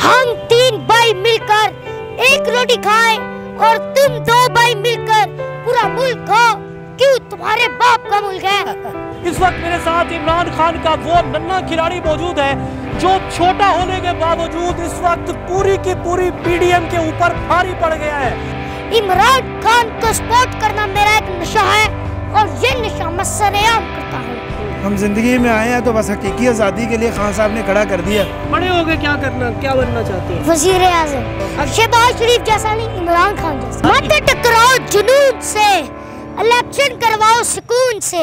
हम 3 भाई मिलकर एक रोटी खाएं और तुम 2 भाई मिलकर पूरा मुल्क खाओ, क्यों तुम्हारे बाप का मुल्क है। इस वक्त मेरे साथ इमरान खान का वो नन्हा खिलाड़ी मौजूद है जो छोटा होने के बावजूद इस वक्त पूरी की पूरी पीडीएम के ऊपर भारी पड़ गया है। इमरान खान को सपोर्ट करना मेरा एक नशा है और ये नशा मैं सरेआम करता हूँ। हम जिंदगी में आए हैं तो बस हकीकी आज़ादी के लिए खान साहब ने खड़ा कर दिया। बड़े हो गए क्या करना, क्या बनना चाहते हैं? वजीर आज़म, शहबाज शरीफ जैसा नहीं, इमरान खान जैसा। मत टकराओ जुनून से, इलेक्शन करवाओ सुकून से।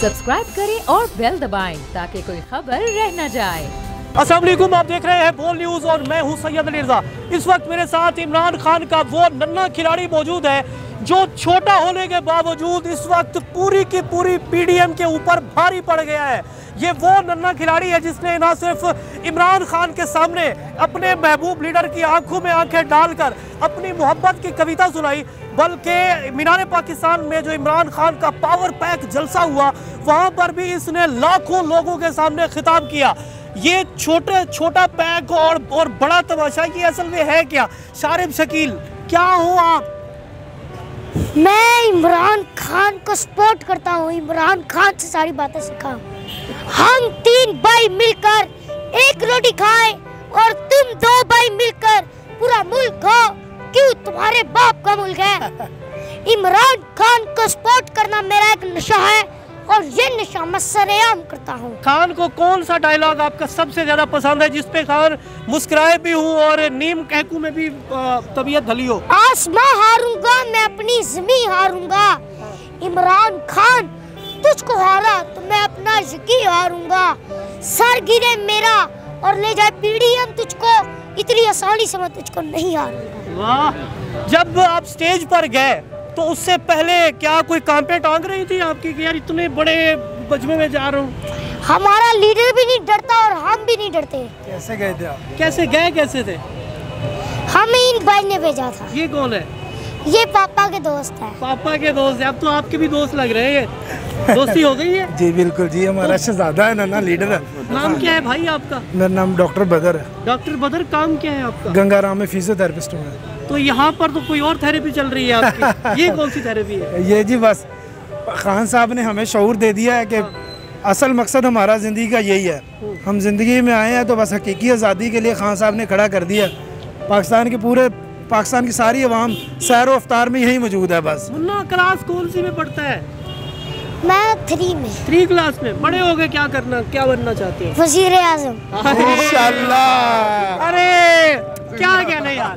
सब्सक्राइब करें और बेल दबाएं ताकि कोई खबर रह न जाए। अस्सलाम वालेकुम, आप देख रहे हैं बोल न्यूज और मैं हूं सैयद अली रज़ा। इस वक्त मेरे साथ इमरान खान का वो नन्हा खिलाड़ी मौजूद है जो छोटा होने के बावजूद इस वक्त पूरी की पूरी पीडीएम के ऊपर भारी पड़ गया है। ये वो नन्हा खिलाड़ी है जिसने न सिर्फ इमरान खान के सामने अपने महबूब लीडर की आंखों में आंखें डालकर अपनी मोहब्बत की कविता सुनाई, बल्कि मीनार पाकिस्तान में जो इमरान खान का पावर पैक जलसा हुआ वहाँ पर भी इसने लाखों लोगों के सामने खिताब किया। ये छोटा पैक और बड़ा तमाशा ये असल में है क्या? शारिब शकील, क्या हो आप? मैं इमरान खान को सपोर्ट करता हूँ, इमरान खान से सारी बातें सीखा। हम 3 भाई मिलकर एक रोटी खाएं और तुम 2 भाई मिलकर पूरा मुल्क खाओ, क्यों तुम्हारे बाप का मुल्क है। इमरान खान को सपोर्ट करना मेरा एक नशा है और ये नशा मैं सरेआम करता हूँ। खान को कौन सा डायलॉग आपका सबसे ज्यादा पसंद है जिसपे खान मुस्कुराए भी हूँ और नीम कहकू में भी तबीयत ढली हो? आसमां हारूंगा मैं अपनी ज़मीं हारूंगा, इमरान खान तुझको हारा तो मैं अपना यकीन हारूंगा। सर गिरे मेरा और ले जाए पीडीएम तुझको, इतनी आसानी से मैं तुझको नहीं हारूंगा। वाह, जब आप स्टेज पर गए तो उससे पहले क्या कोई कांपे टांग रही थी आपकी कि यार इतने बड़े बजमे में जा रहा हूँ? हमारा लीडर भी नहीं डरता और हम भी नहीं डरते। कैसे गए थे आप? कैसे थे? हमें इन भाई ने भेजा था। ये कौन है? ये पापा के दोस्त है। पापा के दोस्त है, अब तो आपके भी दोस्त लग रहे हैं। दोस्ती हो गई है? जी बिल्कुल जी, हमारा शहजादा है ना लीडर है। नाम क्या है भाई आपका? मेरा नाम डॉक्टर बदर है। डॉक्टर बदर, काम क्या है आपका? गंगाराम में फिजियोथेरेपिस्ट हूँ। तो यहाँ पर तो कोई और थेरेपी चल रही है आपकी। ये कौन सी थेरेपी है? ये जी बस खान साहब ने हमें शऊर दे दिया है कि असल मकसद हमारा ज़िंदगी का यही है। हम जिंदगी में आए हैं तो बस हकीकी आज़ादी के लिए खान साहब ने खड़ा कर दिया। पाकिस्तान की सारी अवाम सैर व अफ्तार में यही मौजूद है। बस मुन्ना क्लास कौन सी में पढ़ता है? मैं 3 में। 3 क्लास में। बड़े हो गए क्या करना, क्या बनना चाहते हैं? वजीर आज़म। इंशाअल्लाह। अरे क्या कहने यार,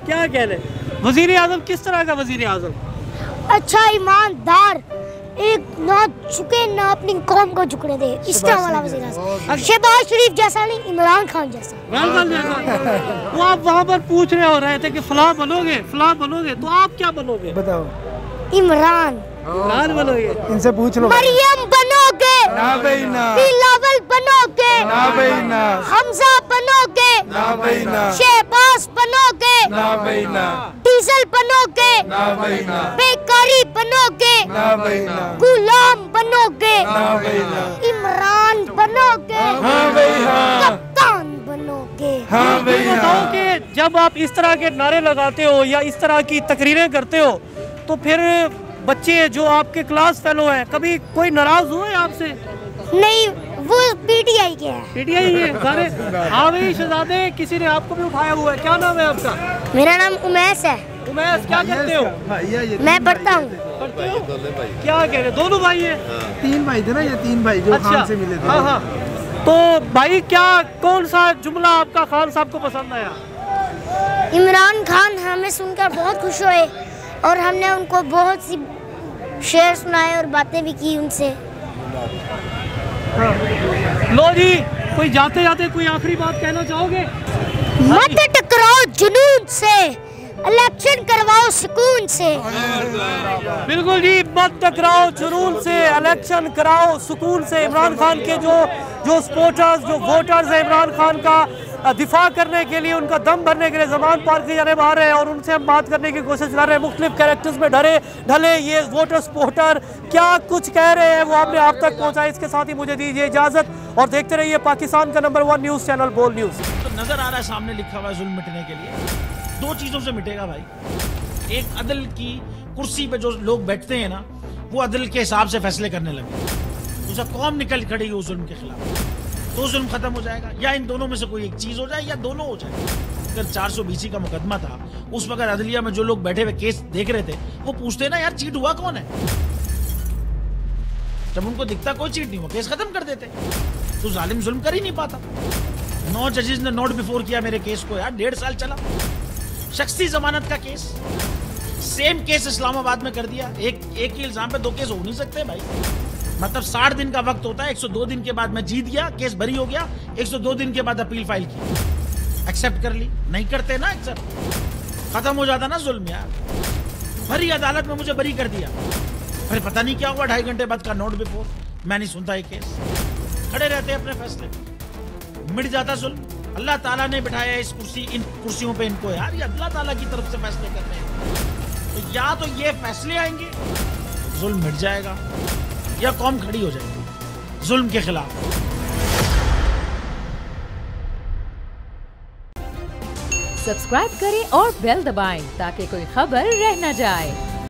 क्या कहने। वजीर आज़म किस तरह का वजीर आज़म? अच्छा, ईमानदार, एक ना झुके ना अपनी कौम को झुकने दे, इस तरह वाला वज़ीर आज़म। शहबाज शरीफ जैसा नहीं, इमरान खान जैसा। वो आप वहाँ पर पूछ रहे थे कि फलां बनोगे, तो आप क्या बनोगे? बताओ। इमरान बनोगे? इनसे पूछ लो। मरियम बनोगे? ना भाई ना। बिलावल बनोगे? ना भाई ना। हमजा बनोगे? ना भाई ना। शहबाज बनोगे? ना भाई ना। डीजल बनोगे? ना भाई ना। बेकारी बनोगे? ना भाई ना। गुलाम बनोगे? ना भाई ना। इमरान बनोगे? हाँ भाई हाँ। कप्तान बनोगे? हाँ भाई बताओ हाँ। कि जब आप इस तरह के नारे लगाते हो या इस तरह की तकरीरें करते हो तो फिर बच्चे जो आपके क्लास फेलो हैं, कभी कोई नाराज हुआ है आपसे? नहीं, वो पीटीआई के है। पीटीआई है सारे? हाँ भाई शहजादे, किसी ने आपको भी उठाया हुआ है। क्या नाम है आपका? मेरा नाम उमैस है। उमैस, क्या करते हो? मैं पढ़ता हूँ। क्या कह रहे? दोनों भाई हैं? 3 भाई थे ना, ये 3 भाई जो खान से मिले थे। हाँ। तो भाई क्या कौन सा जुमला आपका खान साहब को पसंद आया? इमरान खान हमें सुनकर बहुत खुश हुए और हमने उनको बहुत सी शेर सुनाए और बातें भी की उनसे। लो जी, कोई जाते जाते कोई आखिरी बात कहना चाहोगे? मत टकराओ जुनून से, इलेक्शन करवाओ सुकून से। बिल्कुल जी, मत टकराओ जुनून से, इलेक्शन कराओ सुकून से। इमरान खान के जो सपोर्टर्स, जो वोटर्स हैं इमरान खान का दिफा करने के लिए, उनका दम भरने के लिए ज़बान पार किए जाने बाहर है और उनसे हम बात करने की कोशिश कर रहे हैं। मुख्तलिफ कैरेक्टर्स में ढले ये वोटर सपोर्टर क्या कुछ कह रहे हैं वो आपने आप तक पहुँचाए। इसके साथ ही मुझे दीजिए इजाज़त। और देखते रहिए पाकिस्तान का नंबर 1 न्यूज़ चैनल बोल न्यूज़। तो नजर आ रहा है सामने लिखा हुआ है जुल्म मिटने के लिए। दो चीजों से मिटेगा भाई। एक अदल की कुर्सी पे जो लोग बैठते हैं ना, वो अदल के हिसाब से फैसले करने लगे। दूसरा कौम निकल खड़ी उस जुल्म के खिलाफ, तो जुल्म खत्म हो जाएगा। या इन दोनों में से कोई एक चीज हो जाए या दोनों हो जाए। अगर 420 का मुकदमा था, उस वक्त अदलिया में जो लोग बैठे हुए केस देख रहे थे, वो पूछते ना यार चीट हुआ कौन है। जब उनको दिखता कोई चीट नहीं हुआ, केस खत्म कर देते। तो जालिम जुल्म कर ही नहीं पाता। 9 जजेस ने नोट बिफोर किया मेरे केस को यार, 1.5 साल चला। शख्सी जमानत का केस, सेम केस इस्लामाबाद में कर दिया। एक ही इल्जाम पे 2 केस हो नहीं सकते भाई। मतलब 60 दिन का वक्त होता है। 102 दिन के बाद मैं जीत गया, केस बरी हो गया। 102 दिन के बाद अपील फाइल की, एक्सेप्ट कर ली। नहीं करते ना एक्सेप्ट, खत्म हो जाता ना जुल्म यार। भरी अदालत में मुझे बरी कर दिया, फिर पता नहीं क्या हुआ 2.5 घंटे बाद का नोट बिफोर। मैं नहीं सुनता ये केस, खड़े रहते अपने फैसले, मिट जाता जुल्म। अल्लाह ताला ने बिठाया इस इन कुर्सियों पे इनको यार, ये अल्लाह ताला की तरफ से फैसले करते हैं। तो या तो ये फैसले आएंगे, जुल्म मिट जाएगा, या कौम खड़ी हो जाएगी जुल्म के खिलाफ। सब्सक्राइब करें और बेल दबाएं ताकि कोई खबर रह न जाए।